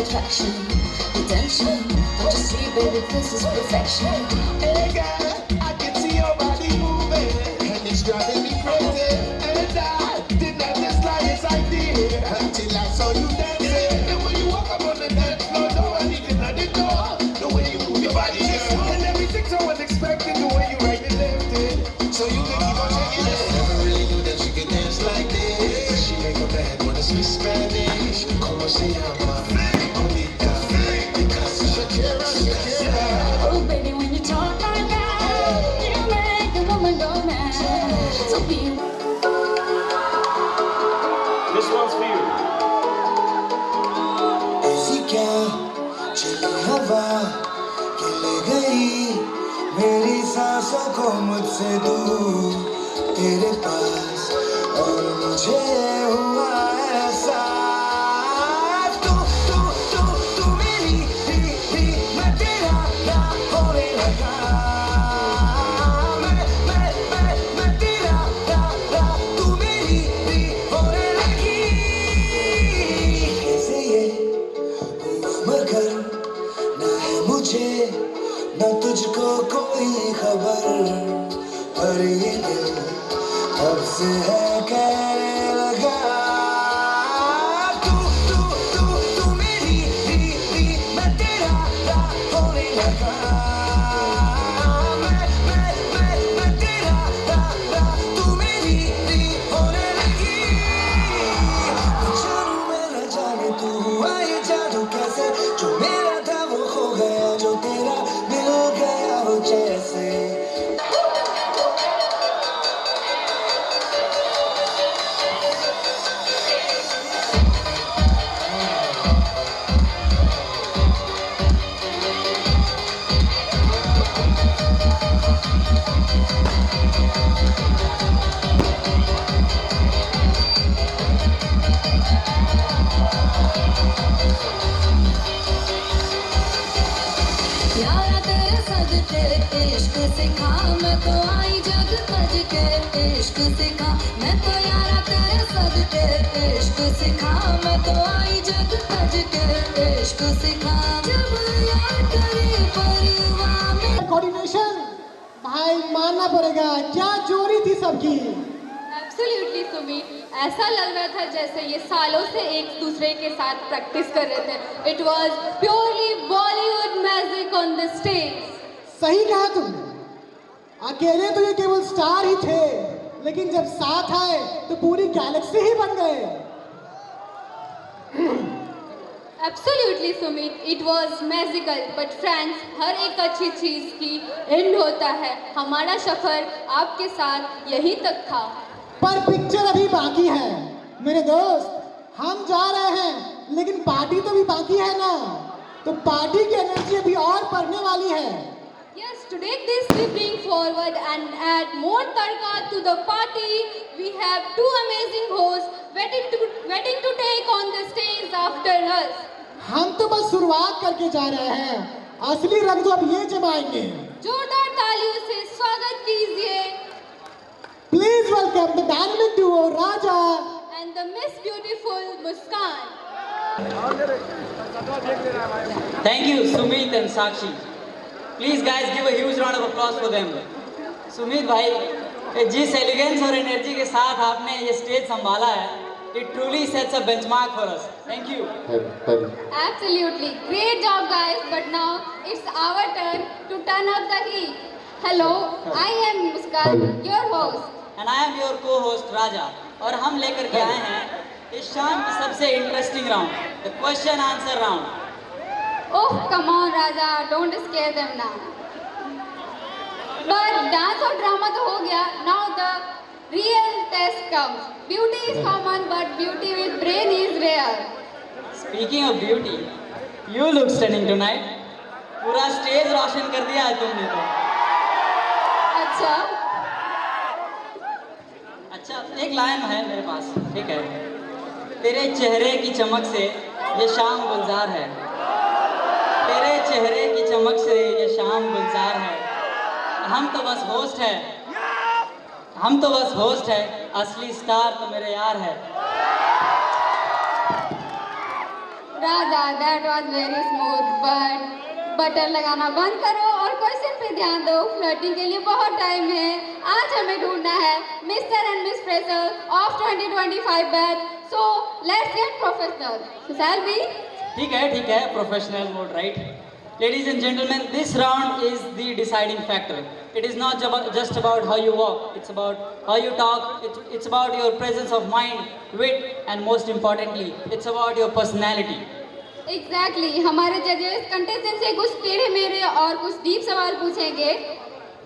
attraction, attention. Don't you see, baby, this is perfection. Hey girl, I can see your body moving, and it's driving me crazy. And I did not dislike this idea until I saw you dancing. And when you walk up on the dance floor, nobody can ignore the way you move your body, girl. And everything's so unexpected, the way you right and left it, so you can keep on shaking it. Never really knew that she could dance like this. She make a man wanna speak Spanish. Como se llama? Bonita. Because Shakira, Shakira. Oh, baby, when you talk like that, you make a woman go mad. So be. This one's for you. ऐसी क्या चली हवा कि ले गई मेरी सांसों को मुझसे दूर तेरे पास, और मुझे हुआ ऐसा तू तू तू तू मेरी भी मैं तेरा ना होने लगा, मैं तेरा ना तू मेरी भी होने लगी। कैसे ये मगर ना है मुझे ना तुझको कोई खबर, पर ये दिल अब से है कहने लगा तू तू तू तू मेरी भी मैं तेरा ना होने लगा, मैं तेरा ना तू मेरी भी होने लगी। जानू मैं न जाने तू हुआ ये जादू कैसे, जो मेरा था वो खो गया, जो तेरा मिल गया वो जैसे। यारा तेरे सदके इश्क सिखा, मैं तो आई जग तज के इश्क सिखा, मैं तो यारा तेरे सदके इश्क सिखा, मैं तो आई जग तज के इश्क सिखा। जब यार करे परवाह में कोऑर्डिनेशन भाई मानना पड़ेगा, क्या जोड़ी थी सबकी। एब्सोल्युटली सुमित, ऐसा लग रहा था जैसे ये सालों से एक दूसरे के साथ प्रैक्टिस कर रहे थे। It was purely Bollywood magic on the stage. सही कहा तुमने, अकेले तो ये केवल स्टार ही थे, लेकिन जब साथ आए तो पूरी गैलेक्सी ही बन गए। Absolutely Sumit, it was magical. But friends, हर एक अच्छी चीज की एंड होता है। हमारा सफर आपके साथ यहीं तक था, पर पिक्चर अभी बाकी है मेरे दोस्त। हम जा रहे हैं, लेकिन पार्टी तो भी बाकी है ना, तो पार्टी की एनर्जी अभी और बढ़ने वाली है। Yes, to take this we bring forward and add more tadka to the party. We have two amazing hosts waiting to take on the stage after us. हम तो बस शुरुआत करके जा रहे हैं, असली रंग तो अब ये जमाएंगे। जोरदार तालियों से स्वागत कीजिए। Please welcome the dynamic duo Raja And the Miss Beautiful Muskan. Thank you, Sumit and Sakshi. Please guys give a huge round of applause for them. Sumit भाई, जिस एलिगेंस और एनर्जी के साथ आपने ये स्टेज संभाला है, it truly sets a benchmark for us. Thank you. Absolutely. Great job guys, but now it's our turn to turn up the heat. Hello, I am Muskan, your host. And I am your co-host Raja. और हम लेकर के आए हैं इस शाम की सबसे interesting round, the question answer round. Oh, come on Raja, don't scare them now. But dance और drama तो हो गया. Now the real test comes. Beauty is common, but beauty with brain is rare. Speaking of beauty, you look stunning tonight. पूरा stage रोशन कर दिया है तुमने तो। अच्छा, एक लाइन है मेरे पास, ठीक है। तेरे चेहरे की चमक से ये शाम गुलजार है, तेरे चेहरे की चमक से ये शाम गुलजार है। हम तो बस होस्ट है, असली स्टार तो मेरे यार है। राजा, that was very smooth, but butter लगाना बंद करो और क्वेश्चन पे ध्यान दो. फ्लर्टिंग के लिए बहुत टाइम है. आज हमें ढूंढना है mister and miss fresher of 2025 batch. So let's get professional. So shall we? ठीक है, professional mode, right. Ladies and gentlemen, this round is the deciding factor. It is not just about how you walk, it's about how you talk, it's about your presence of mind, wit, and most importantly, it's about your personality. Exactly. हमारे जजेस contestant से कुछ टेढ़े मेढ़े और कुछ deep सवाल पूछेंगे.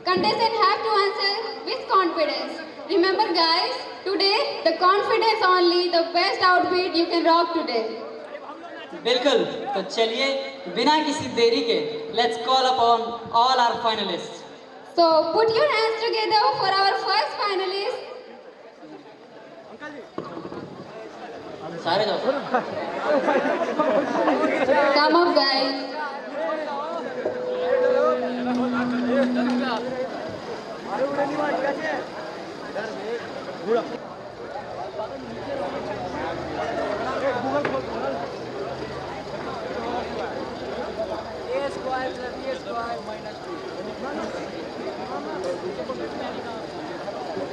Contestant have to answer with confidence. Remember guys, today the confidence only, the best outfit you can rock today. बिल्कुल. तो चलिए बिना किसी देरी के let's call upon all our finalists. So put your hands together for our first finalist. सारे जाओ. Come up guys.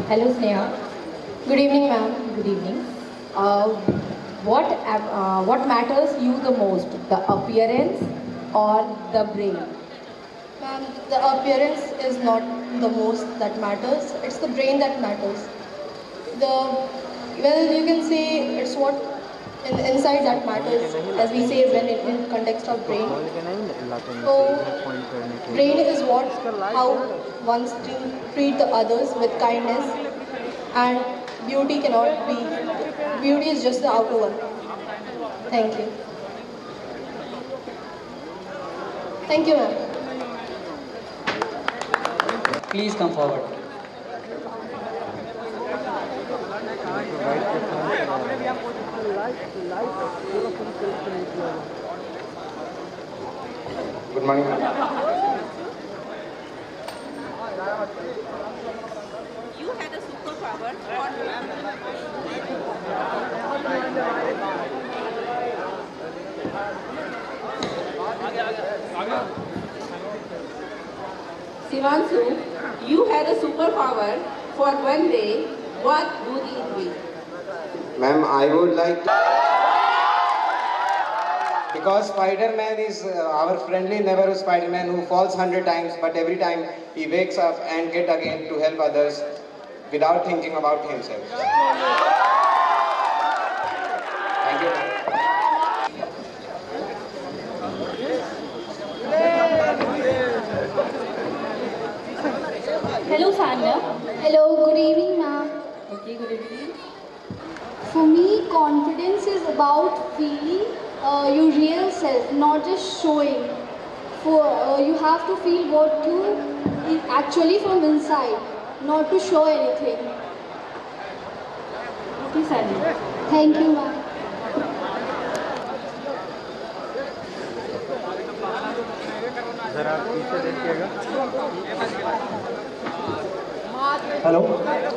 Hello Sneha. Good evening ma'am. Good evening. What matters you the most, the appearance or the brain? Ma'am, the appearance is not the most that matters. It's the brain that matters. You can say it's what inside that matters, as we say when in context of brain. So, brain is how one treat the others with kindness, and beauty cannot be. Beauty is just the outer one. Thank you. Thank you, ma'am. Please come forward. Good morning. You had a superpower for Sivanshu, you had a superpower for one day. What would it be? Ma'am, I would like to... Because Spider-Man is our friendly neighborhood Spider-Man who falls 100 times, but every time he wakes up and get again to help others without thinking about himself. Thank you, ma'am. Hello Sanya. Hello, good evening, ma'am. Okay, good evening. For me, confidence is about feeling your real self, not just showing. You have to feel what you is actually from inside, not to show anything. Okay Sanya. Thank you, ma'am. Hello.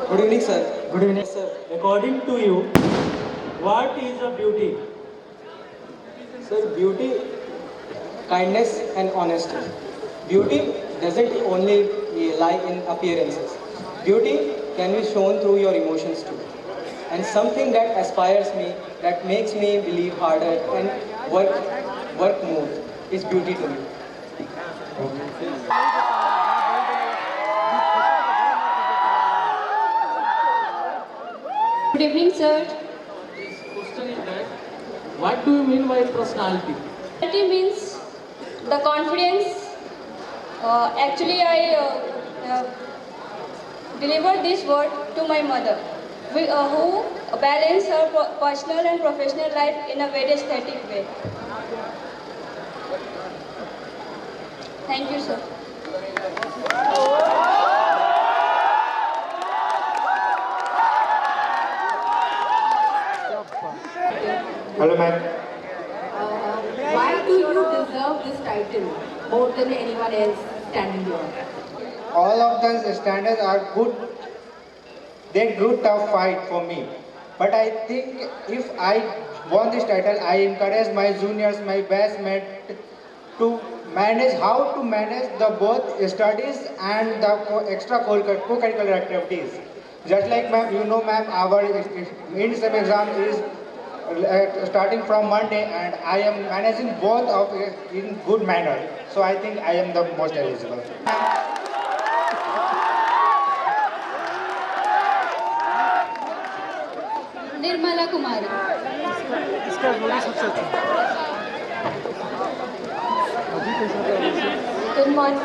Good evening, sir. Good evening, sir. According to you, what is a beauty? Sir, beauty, kindness and honesty. Beauty doesn't only lie in appearances. Beauty can be shown through your emotions too. And something that aspires me, that makes me believe harder and work more is beauty to me. Good evening sir. This question is that, what do you mean by personality? Personality means the confidence. Actually, I delivered this word to my mother, who balance her personal and professional life in a very aesthetic way. Thank you, sir. Hello, ma'am. Why do you deserve this title more than anyone else standing here? All of the standards are good. They good tough fight for me. But I think if I won this title, I encourage my juniors, my batchmates to how to manage the both studies and the extra co-curricular activities. Just like ma'am, you know ma'am, our in-sem exam is starting from Monday, and I am managing both of it in good manner. So I think I am the most eligible. Nirmala Kumari. Good morning.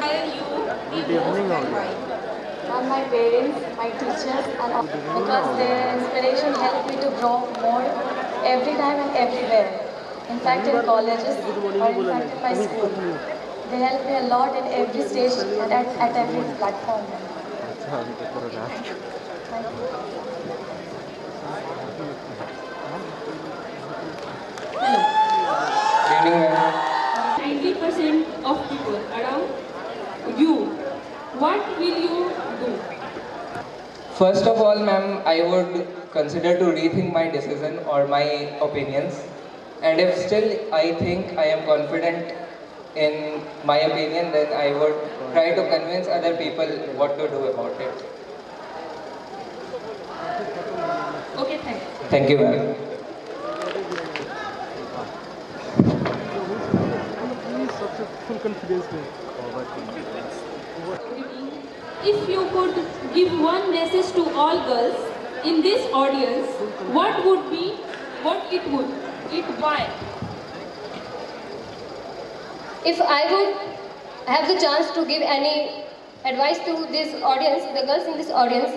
And my parents, my teachers, and all, because their inspiration helped me to grow more every time and everywhere. In fact, in colleges or in fact in my school, they helped me a lot in every stage and at every platform. Thank you. Good evening, ma'am. 90% of people around you, what will you do? First of all, ma'am, I would consider to rethink my decision or my opinions. And if still I think I am confident in my opinion, then I would try to convince other people what to do about it. Okay, thanks. Thank you, ma'am. If you could give one message to all girls in this audience, what it would? Why? If I would have the chance to give any advice to this audience, the girls in this audience,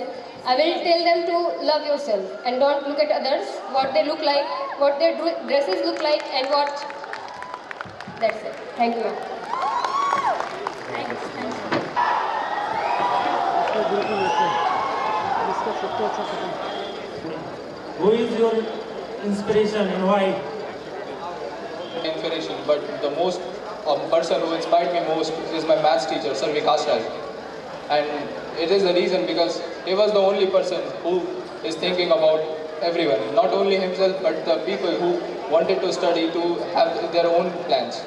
I will tell them to love yourself and don't look at others, what they look like, what their dresses look like, and what. That's it. Thank you. Who is your inspiration and why? Inspiration, but the most person who inspired me most is my maths teacher, Sir Vikas Rai. And it is the reason because he was the only person who is thinking about everyone, not only himself but the people who wanted to study to have their own plans.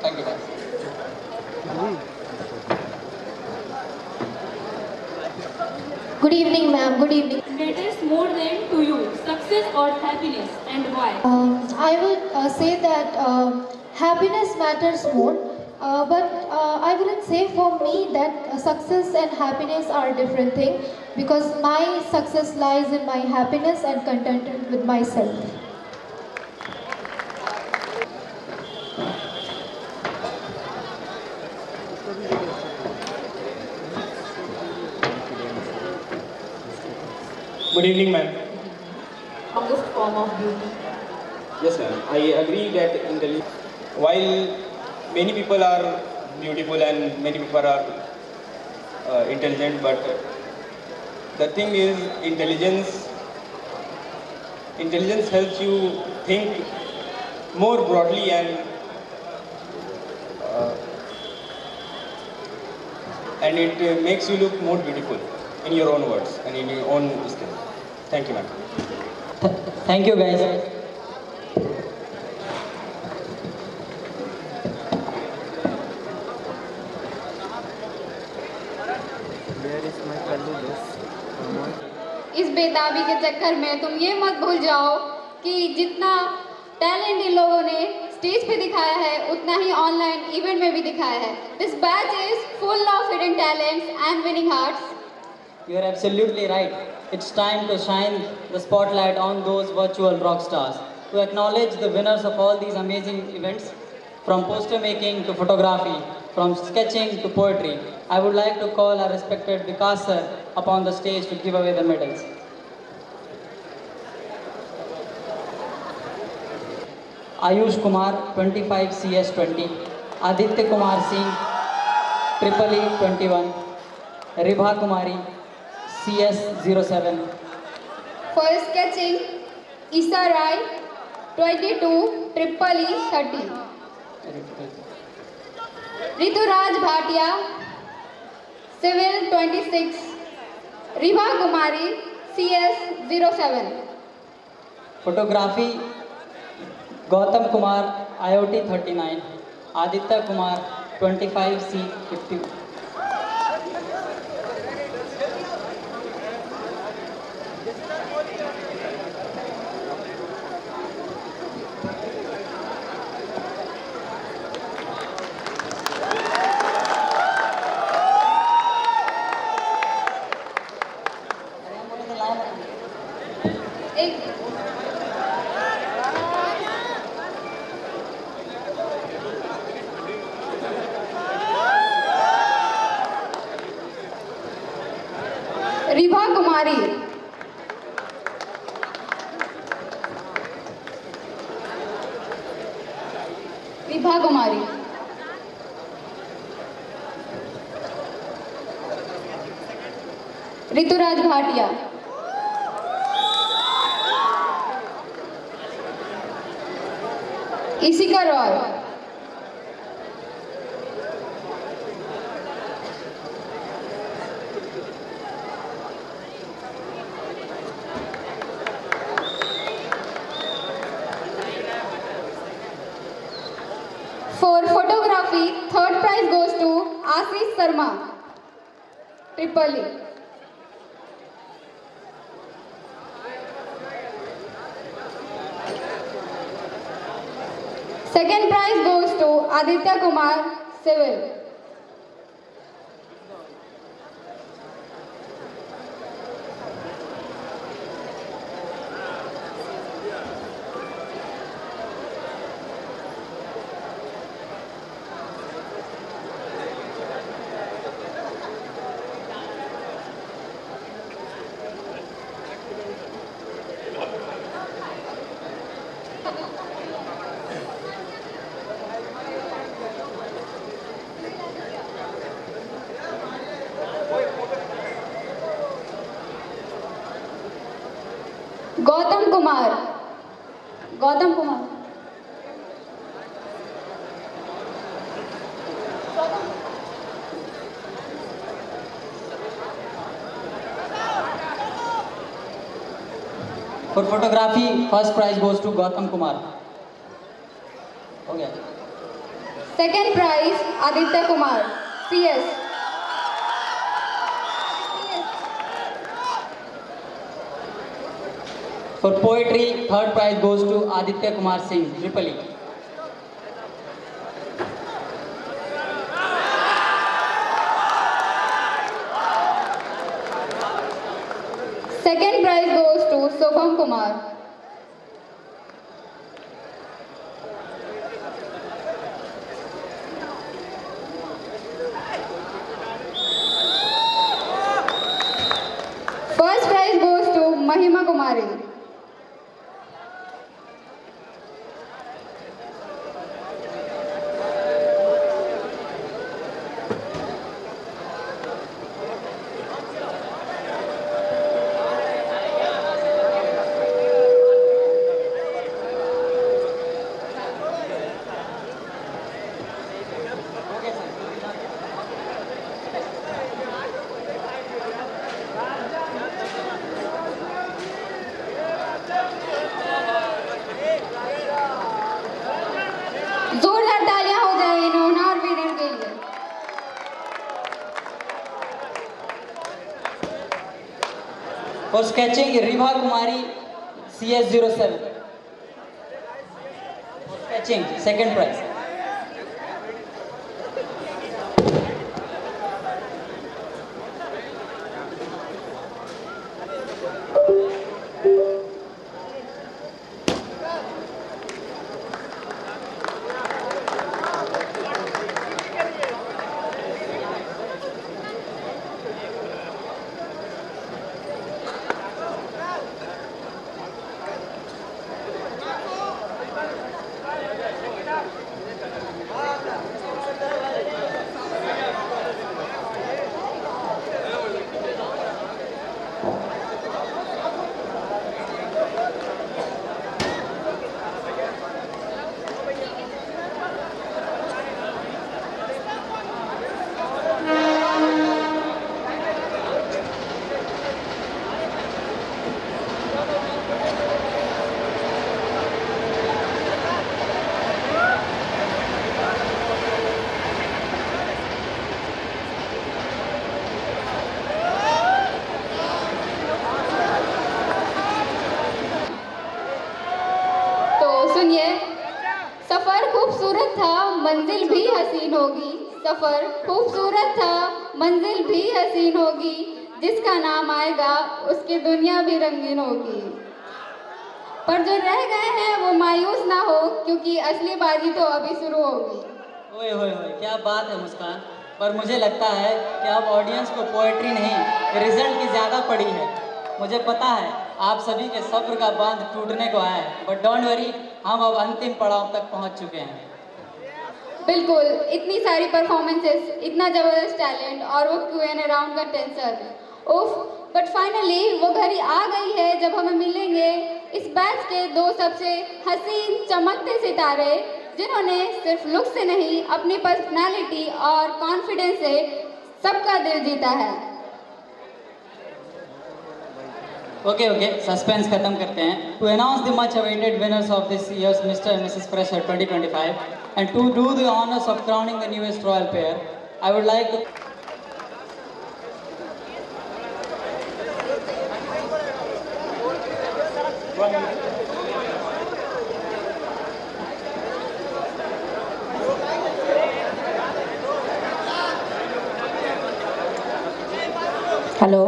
Thank you, ma'am. Good evening, ma'am. Good evening. Matters more than to you, success or happiness, and why? I would say that happiness matters more, but I wouldn't say for me that success and happiness are different things, because my success lies in my happiness and contentment with myself. Good evening, ma'am. Strongest form of beauty. Yes, ma'am. I agree that while many people are beautiful and many people are intelligent, but the thing is intelligence helps you think more broadly and it makes you look more beautiful in your own words and in your own skill. Thank you, ma'am. Thank you, guys. इस बेताबी के चक्कर में तुम ये मत भूल जाओ कि जितना टैलेंट इन लोगों ने स्टेज पे दिखाया है उतना ही ऑनलाइन इवेंट में भी दिखाया है. This batch is full of hidden talents and winning hearts. You are absolutely right. It's time to shine the spotlight on those virtual rock stars. To acknowledge the winners of all these amazing events, from poster making to photography, from sketching to poetry, I would like to call our respected Vikas sir upon the stage to give away the medals. Ayush Kumar, 25 CS 20. Aditya Kumar Singh, Triple E 21. Ribha Kumari, CS 07. For sketching, Isa Rai, 22, Triple E 30. Rituraj Bhatia, Civil 26. Riva Kumari, CS07. Photography, Gautam Kumar, IoT 39. Aditya Kumar, 25C50. Riva Kumari. Riva Kumari. Rituraj Bhatia. Ishika Roy. For photography, third prize goes to Ashish Sharma, Tripoli. Second prize goes to Aditya Kumar, Civil. Gautam Kumar. Gautam Kumar. For photography, first prize goes to Gautam Kumar. Okay. Second prize Aditya Kumar, CS. For poetry, third prize goes to Aditya Kumar Singh, Tripoli. Second prize goes to Shobham Kumar. First prize goes to Mahima Kumari. जोरदार तालियां हो जाए इन होनहार वीरों के लिए। For sketching, Riva Kumari, CS07. For sketching, second prize. सफ़र खूबसूरत था, मंजिल भी हसीन होगी, जिसका नाम आएगा उसकी दुनिया भी रंगीन होगी। पर जो रह गए हैं वो मायूस ना हो, क्योंकि असली बाजी तो अभी शुरू होगी। ओए होए होए, क्या बात है मुस्कान। पर मुझे लगता है कि अब ऑडियंस को पोएट्री नहीं, रिजल्ट की ज़्यादा पड़ी है। मुझे पता है आप सभी के सब्र का बांध टूटने को आया है, बट डोंट वरी, हम अब अंतिम पड़ाव तक पहुंच चुके हैं। बिल्कुल, इतनी सारी परफॉर्मेंसेस, इतना ज़बरदस्त टैलेंट और वो Q&A राउंड का टेंशन, उफ। बट फाइनली वो घड़ी आ गई है जब हमें मिलेंगे इस बैच के दो सबसे हसीन चमकते सितारे, जिन्होंने सिर्फ लुक से नहीं अपनी पर्सनालिटी और कॉन्फिडेंस से सबका दिल जीता है। ओके, सस्पेंस खत्म करते हैं। To announce the much awaited winners of this years Mr and Mrs fresher 2025 and to do the honors of crowning the newest royal pair, I would like to hello,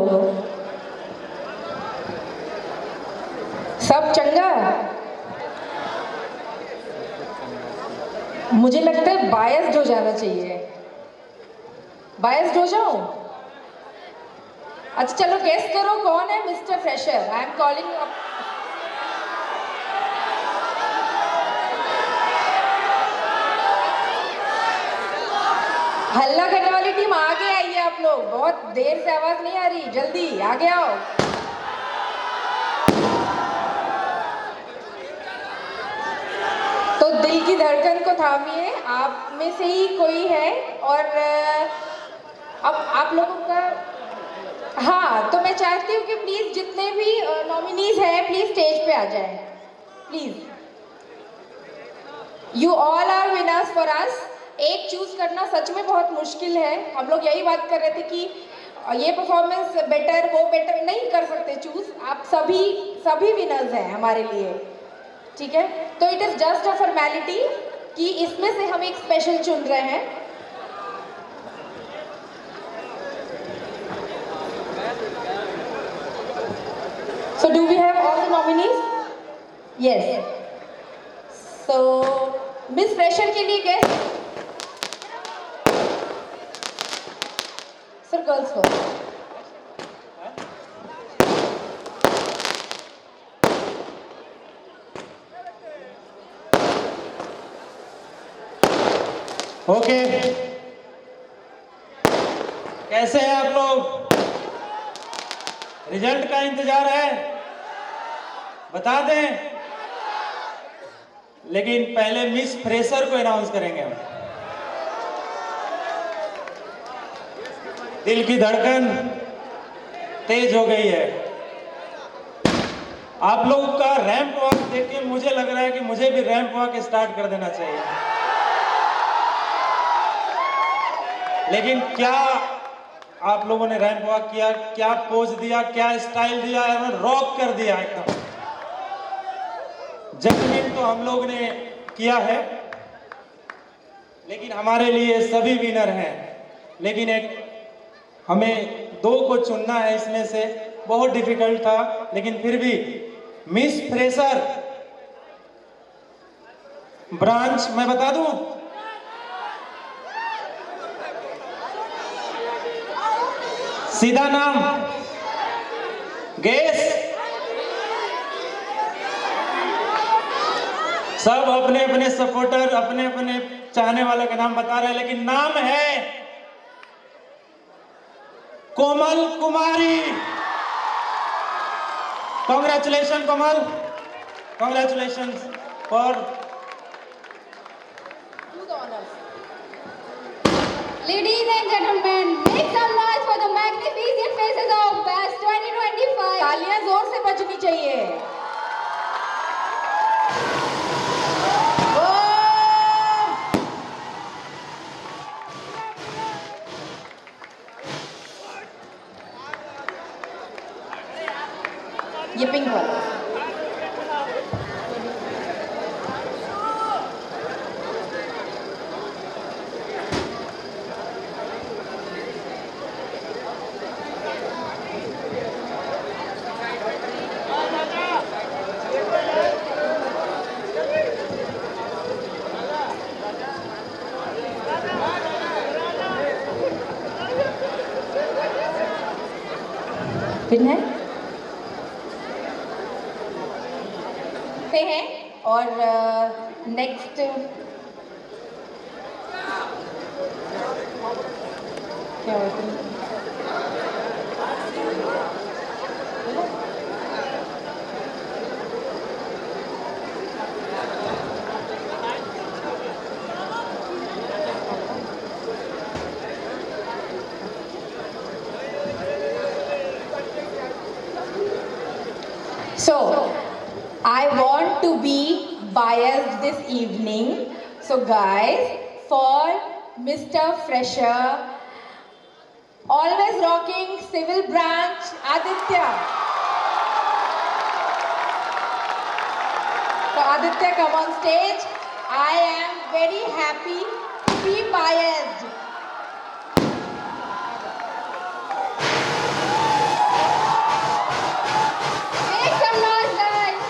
सब चंगा? मुझे लगता है biased हो जाना चाहिए। बायस्ड हो जाऊं? अच्छा चलो गेस करो कौन है mister fresher. I am calling up. हल्ला करने वाली टीम आगे आइए आप लोग, बहुत देर से आवाज नहीं आ रही, जल्दी आगे आओ। तो दिल की धड़कन को थामिए, आप में से ही कोई है। और अब आप लोगों का, हाँ, तो मैं चाहती हूँ कि प्लीज जितने भी नॉमिनीज हैं प्लीज स्टेज पे आ जाएं, please. You all are winners for us. एक चूज करना सच में बहुत मुश्किल है। हम लोग यही बात कर रहे थे कि ये परफॉर्मेंस बेटर, वो बेटर, नहीं कर सकते चूज। आप सभी विनर्स हैं हमारे लिए, ठीक है? तो it is just a formality कि इसमें से हम एक स्पेशल चुन रहे हैं। So do we have all the nominees? Yes. So Miss Fresher के लिए guest? Sir, girls first. Okay, कैसे हैं आप लोग? रिजल्ट का इंतजार है? बता दें, लेकिन पहले मिस फ्रेशर को अनाउंस करेंगे हम। दिल की धड़कन तेज हो गई है। आप लोगों का रैंप वॉक देख के मुझे लग रहा है कि मुझे भी रैंप वॉक स्टार्ट कर देना चाहिए। लेकिन क्या आप लोगों ने रैंप वॉक किया, क्या पोज दिया, क्या स्टाइल दिया, रॉक कर दिया एकदम। जजमेंट तो हम लोग ने किया है, लेकिन हमारे लिए सभी विनर हैं। लेकिन एक हमें दो को चुनना है, इसमें से बहुत डिफिकल्ट था, लेकिन फिर भी मिस फ्रेशर ब्रांच मैं बता दूं, सीधा नाम गेस, सब अपने अपने सपोर्टर, अपने अपने चाहने वाले का नाम बता रहे हैं, लेकिन नाम है Komal Kumari. Congratulation Komal, congratulation for. Ladies and gentlemen, make some noise for the magnificent faces of Batch 2025. तालियां जोर से बजनी चाहिए। ये पिंक वाला। विनय पे हैं और नेक्स्ट क्या होता है? So, I want to be biased this evening. So guys, for Mr. Fresher, always rocking civil branch, Aditya. So Aditya, come on stage. I am very happy to be biased. Make some noise, guys.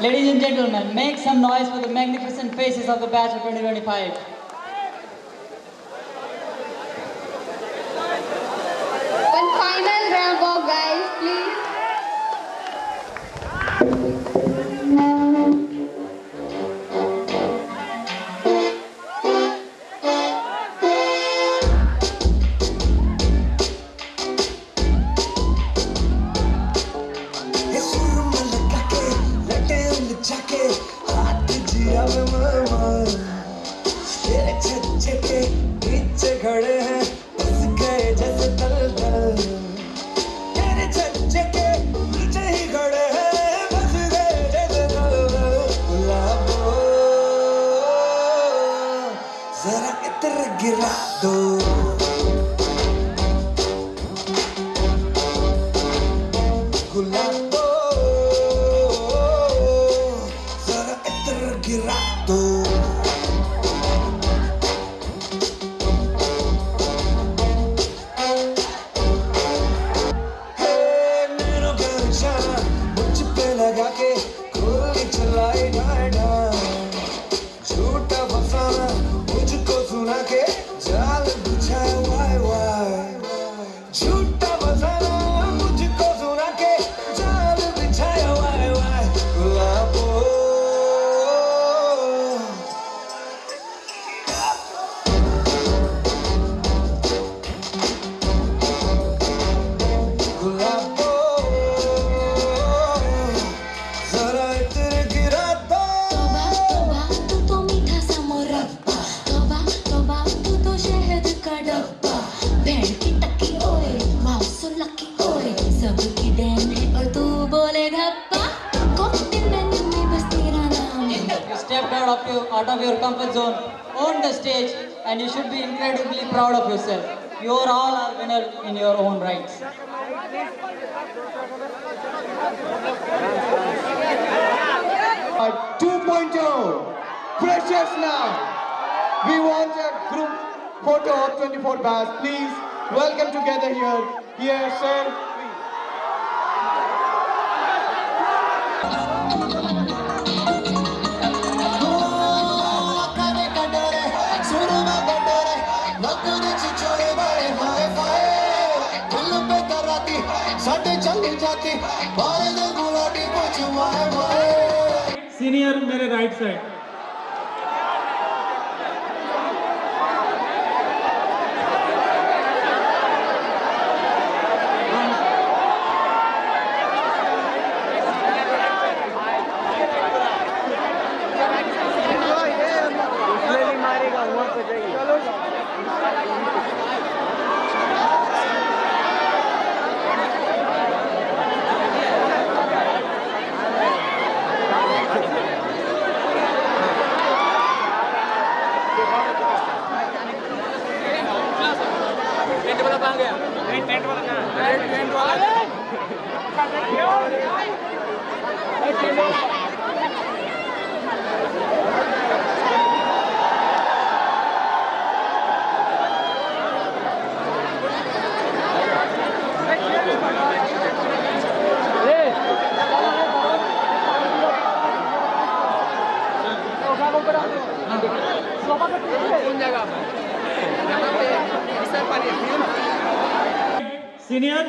Ladies and gentlemen, make some noise for the magnificent faces of the batch of 2025. One final round walk, guys, please. खड़े हैं बस गए जैसे दलदल तेरे छज्जे के नीचे ही खड़े हैं बस गए जैसे दलदल गुलाबो जरा इत्र गिरा दो गुलाबो जरा इत्र गिरा दो झूठा फसाना मुझको सुना के जाल बिछाया वाय वाय झूठा फसाना मुझको सुना के जाल बिछाया वाय वाय गुलाबो गुलाबो जरा इत्र गिरा दो सबकी देन है और तू बोले धप्पा कॉकटेल मेन्यू में बस तेरा नाम You stepped out of your comfort zone, on the stage, and you should be incredibly proud of yourself. You are all are winner in your own rights. 2.0 Freshers now. We want a group photo of 24 bars. Please welcome together here. Here, sir. Senior मेरे right side senior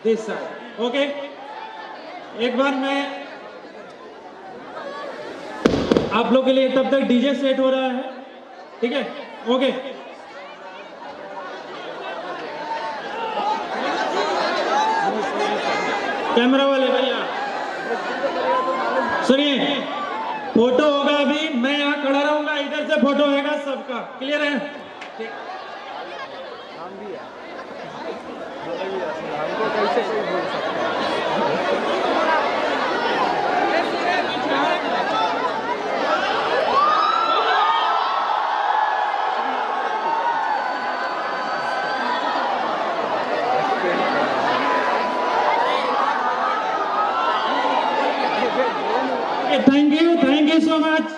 this side, okay. एक बार मैं आप लोग के लिए तब तक डीजे सेट हो रहा है, ठीक है, ओके। कैमरा वाले भैया सुनिए, फोटो होगा अभी, मैं यहाँ खड़ा रहूंगा, इधर से फोटो होगा सबका, क्लियर है? ठीक। Thank you so much.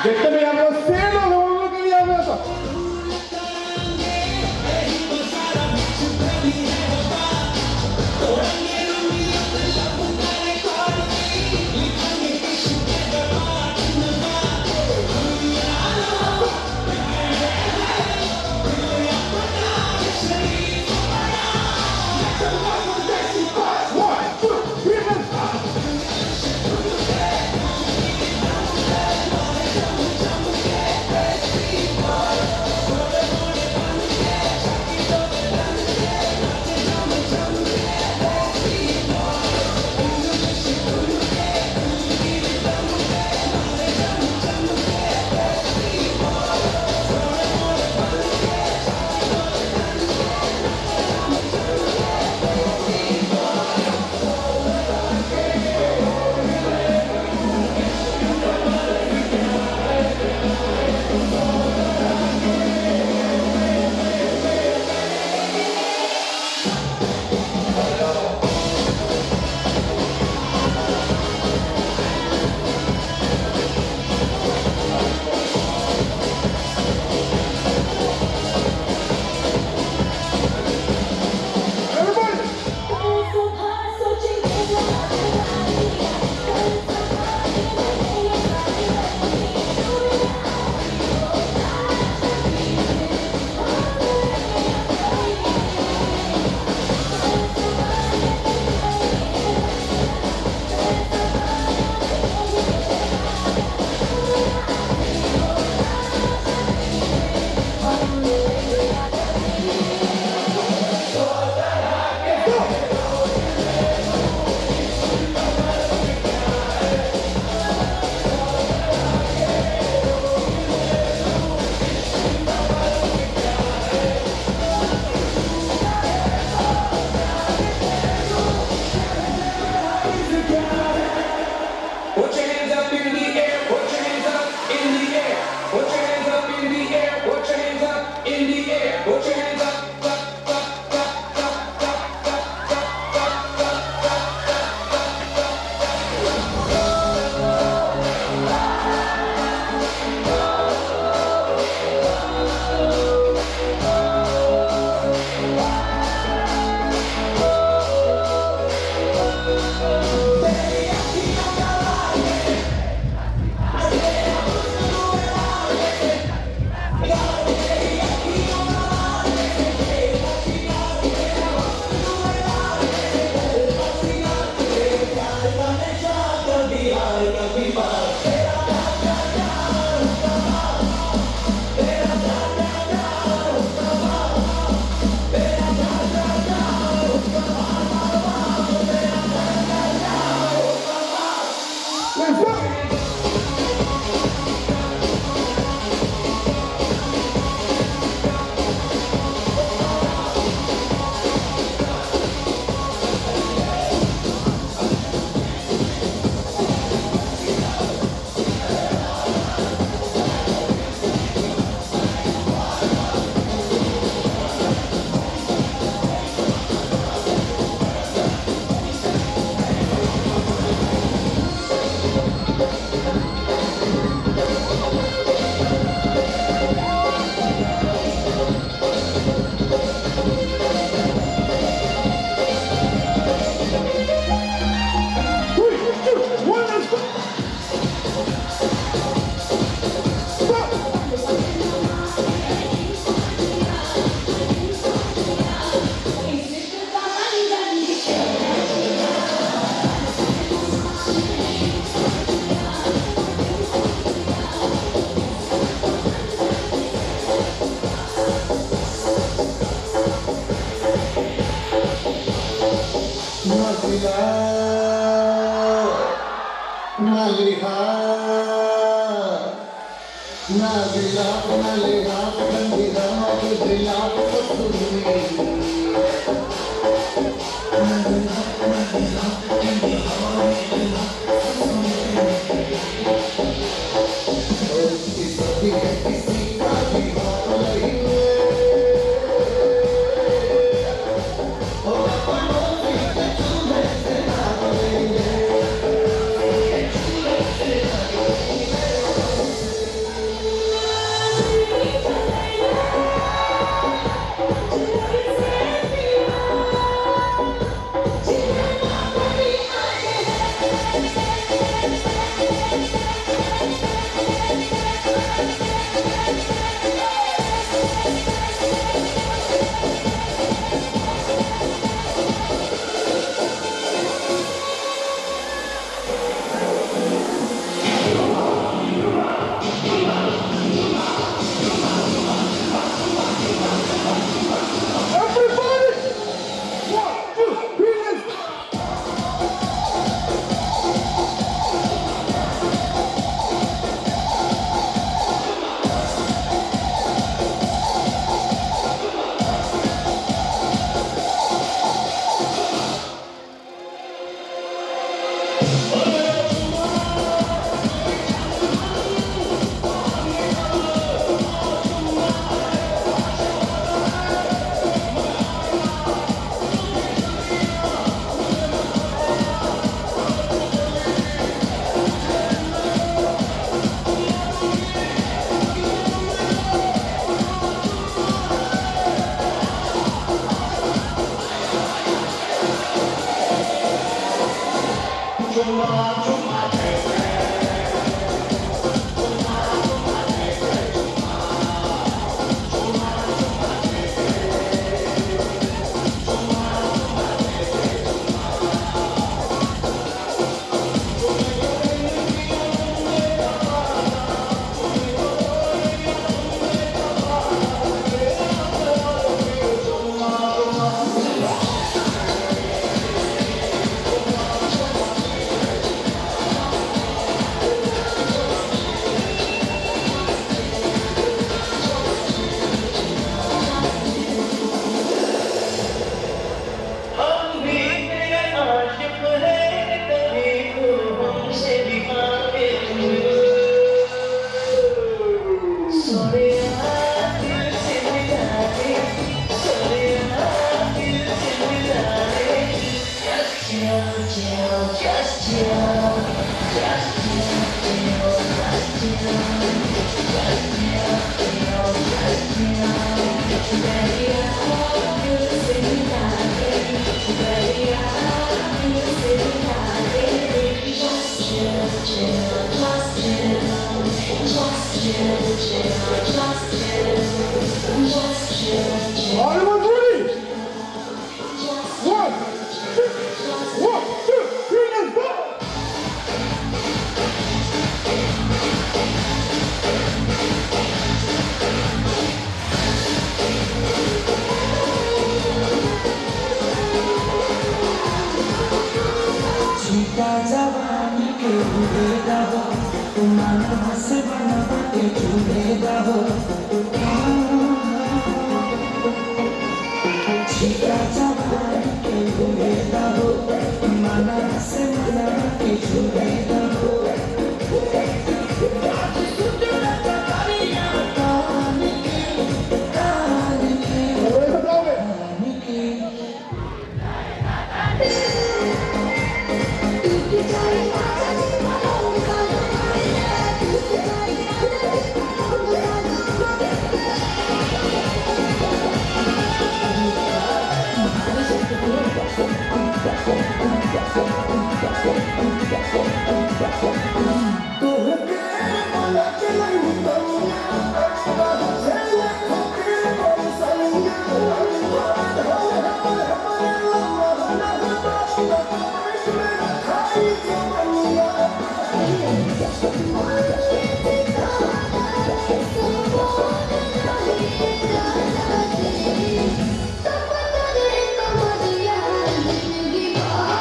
देखते भी आप लोग सेल लोगों के लिए आ गया था। Maliha, Nagila, Maliha, Gandhira, Gudrila, Kasturi. Thank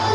you.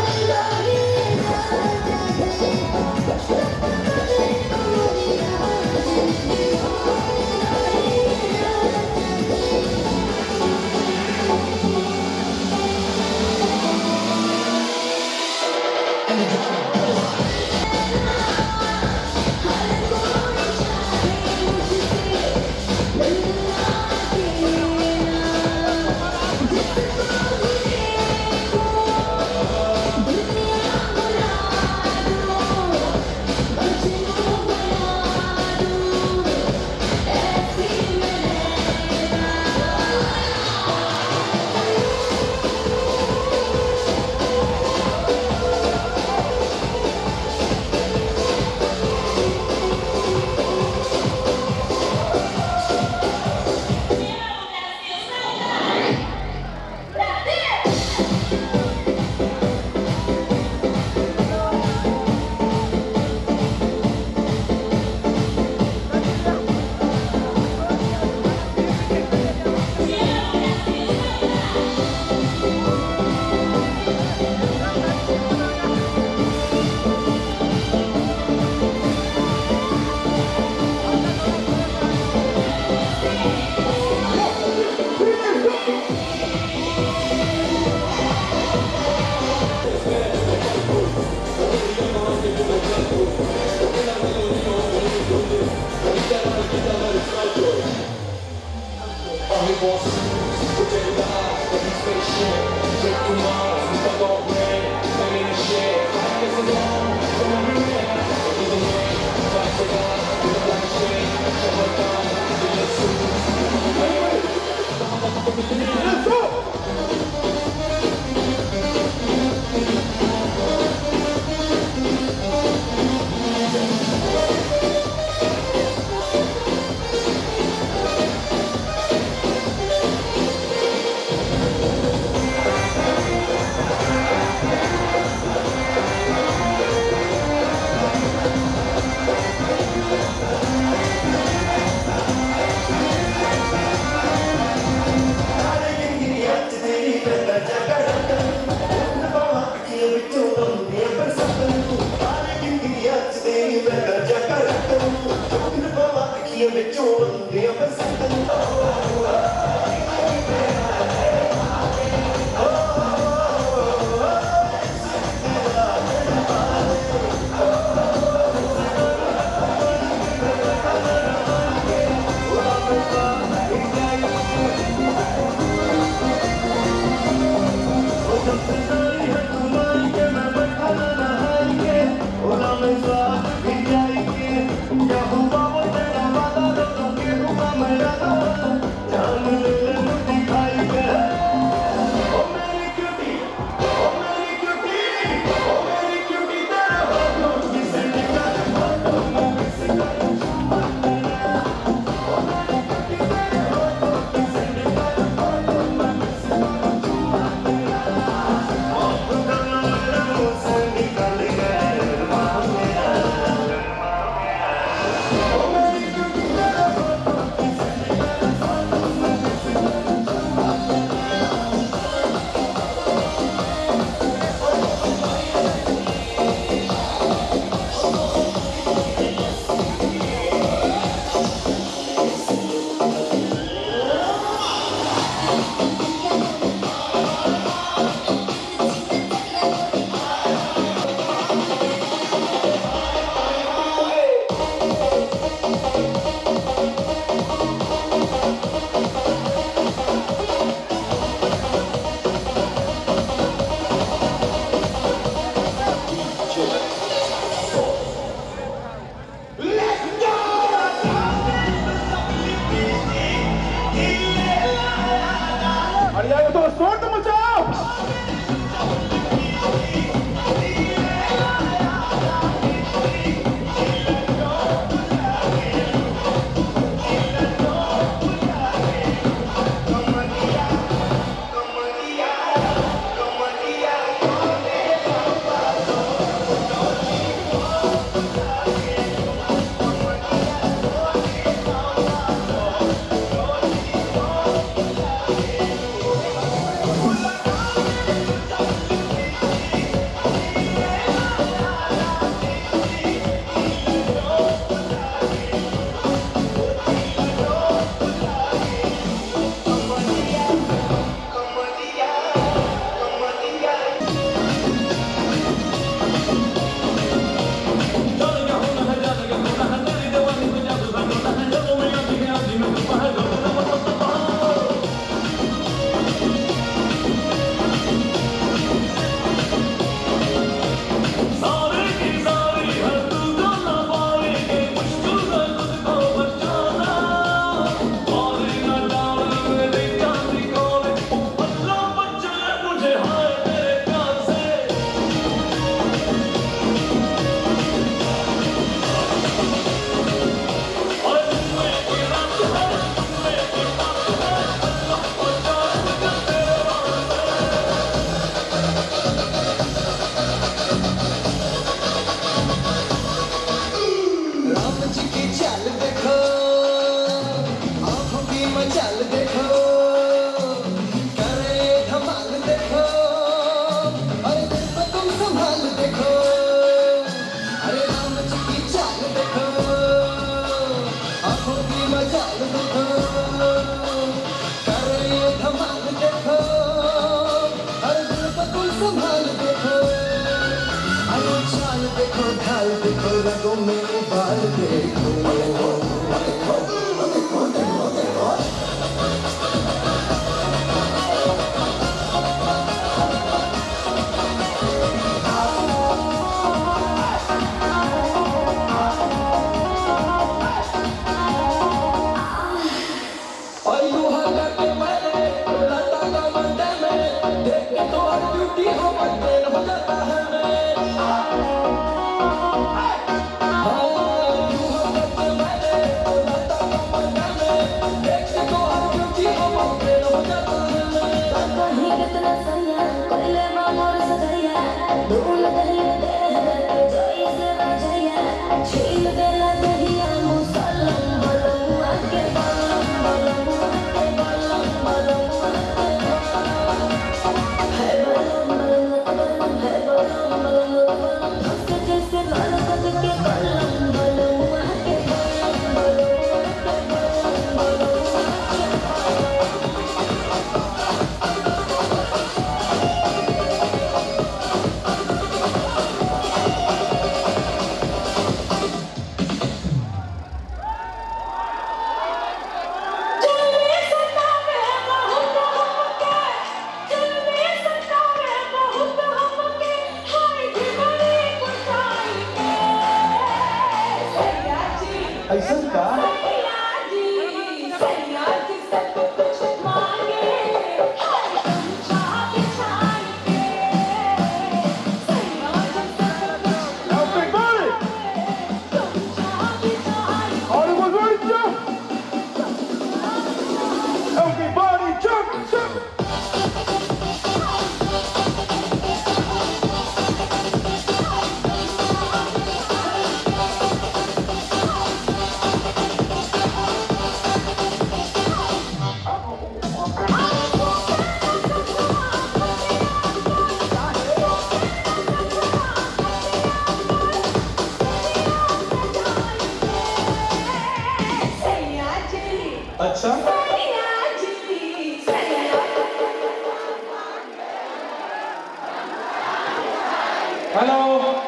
Hello,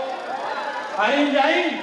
are you enjoying?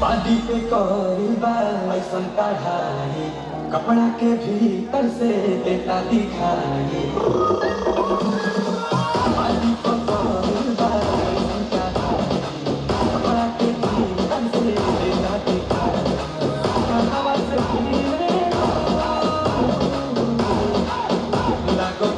बाडी पे कोई बाल ऐसन कढ़ाई कपड़ा के भीतर से देता दिखाई बाडी पे कोई बाल ऐसन कढ़ाई कपड़ा के भीतर से देता दिखाई कहावा से गिरे लागो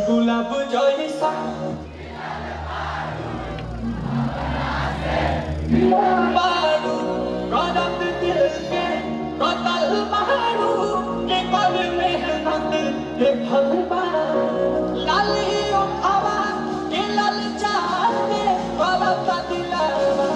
गुलाब जैसा बारू रदत दिल के कतल बारू के पल मेहनत के फल बारू लाली उठावा के लल चाहते बाबा दिलावा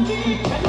की